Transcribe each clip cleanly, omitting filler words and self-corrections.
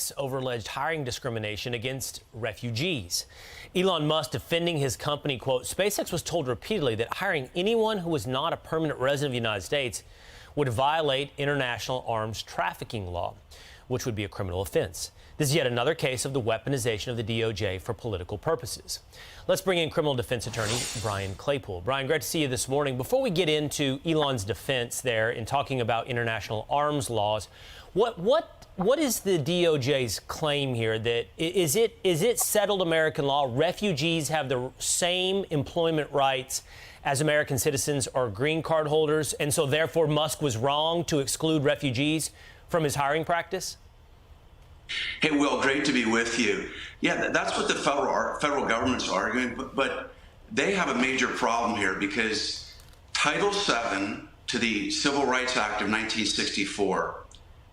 SpaceX over alleged hiring discrimination against refugees. Elon Musk defending his company, quote, SpaceX was told repeatedly that hiring anyone who was not a permanent resident of the United States would violate international arms trafficking law, which would be a criminal offense. This is yet another case of the weaponization of the DOJ for political purposes. Let's bring in criminal defense attorney Brian Claypool. Brian, great to see you this morning. Before we get into Elon's defense there in talking about international arms laws, what is the DOJ's claim here? That is it settled American law? Refugees have the same employment rights as American citizens or green card holders, and so therefore Musk was wrong to exclude refugees from his hiring practice? Hey, Will, great to be with you. Yeah, that's what the federal government's arguing, but they have a major problem here because Title VII to the Civil Rights Act of 1964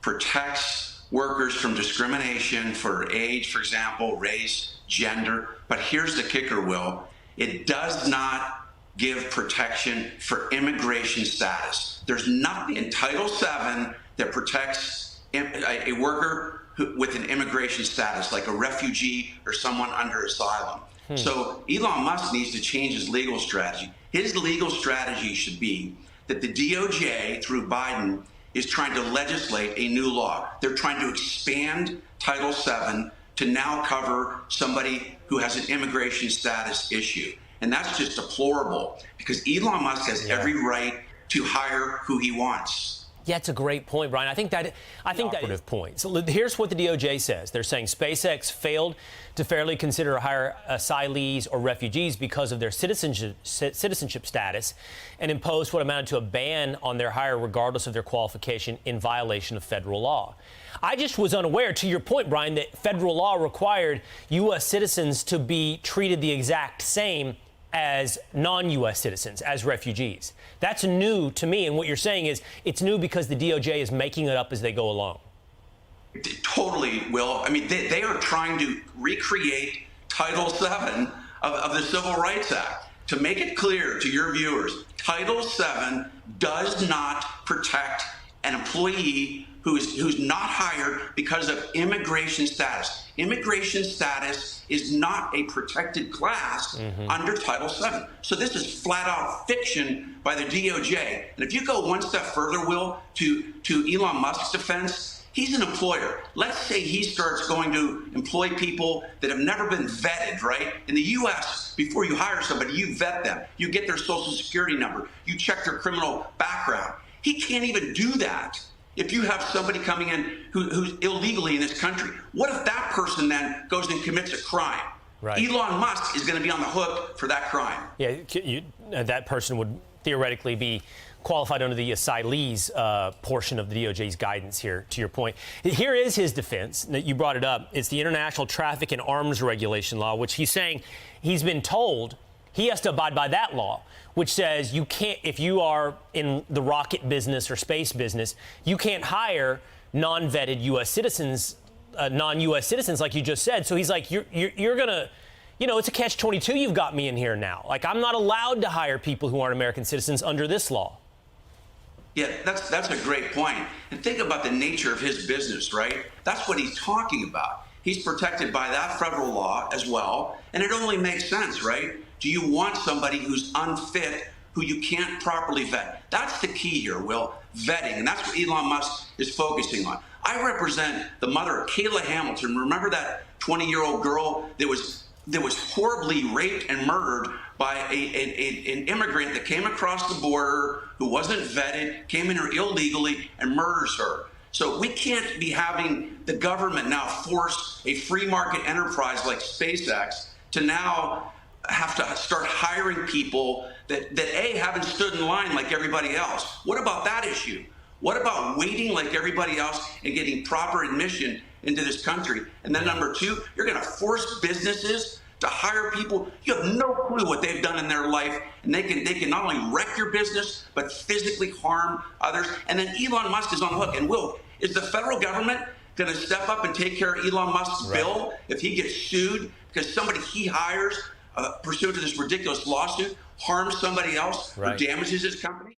protects workers from discrimination for age, for example, race, gender. But here's the kicker, Will. It does not give protection for immigration status. There's nothing in Title VII that protects a worker with an immigration status, like a refugee or someone under asylum. So Elon Musk needs to change his legal strategy. His legal strategy should be that the DOJ, through Biden, is trying to legislate a new law. They're trying to expand Title VII to now cover somebody who has an immigration status issue. And that's just deplorable because Elon Musk has every right to hire who he wants. Yeah, it's a great point, Brian. I think that is point. So here's what the DOJ says. They're saying SpaceX failed to fairly consider or hire asylees or refugees because of their citizenship status and imposed what amounted to a ban on their hire regardless of their qualification in violation of federal law. I just was unaware, to your point, Brian, that federal law required U.S. citizens to be treated the exact same as non-U.S. citizens, as refugees. That's new to me, and what you're saying is it's new because the DOJ is making it up as they go along. Totally, Will. I mean, they are trying to recreate Title VII of the Civil Rights Act. To make it clear to your viewers, Title VII does not protect an employee who's not hired because of immigration status. Immigration status is not a protected class under Title VII. So this is flat out fiction by the DOJ. And if you go one step further, Will, to Elon Musk's defense, he's an employer. Let's say he starts going to employ people that have never been vetted, right? In the U.S., before you hire somebody, you vet them. You get their social security number. You check their criminal background. He can't even do that. If you have somebody coming in who's illegally in this country, what if that person then goes and commits a crime? Right. Elon Musk is going to be on the hook for that crime. Yeah, that person would theoretically be qualified under the asylees portion of the DOJ's guidance here, to your point. Here is his defense. You brought it up. It's the International Traffic in Arms Regulation Law, which he's saying he's been told he has to abide by that law, which says you can't, if you are in the rocket business or space business, you can't hire non-vetted U.S. citizens, non-U.S. citizens, like you just said. So he's like, you're going to, it's a catch-22 you've got me in here now. Like, I'm not allowed to hire people who aren't American citizens under this law. Yeah, that's a great point. And think about the nature of his business, right? That's what he's talking about. He's protected by that federal law as well. And it only makes sense, right? Do you want somebody who's unfit, who you can't properly vet? That's the key here, Will, vetting. And that's what Elon Musk is focusing on. I represent the mother of Kayla Hamilton. Remember that 20-year-old girl that was horribly raped and murdered by an immigrant that came across the border, who wasn't vetted, came in here illegally, and murders her. So we can't be having the government now force a free market enterprise like SpaceX to now have to start hiring people that A, haven't stood in line like everybody else. What about that issue? What about waiting like everybody else and getting proper admission into this country? And then number two, you're going to force businesses to hire people. You have no clue what they've done in their life, and they can not only wreck your business, but physically harm others. And then Elon Musk is on the hook. And Will, is the federal government going to step up and take care of Elon Musk's bill if he gets sued because somebody he hires pursuant to this ridiculous lawsuit harms somebody else who damages his company?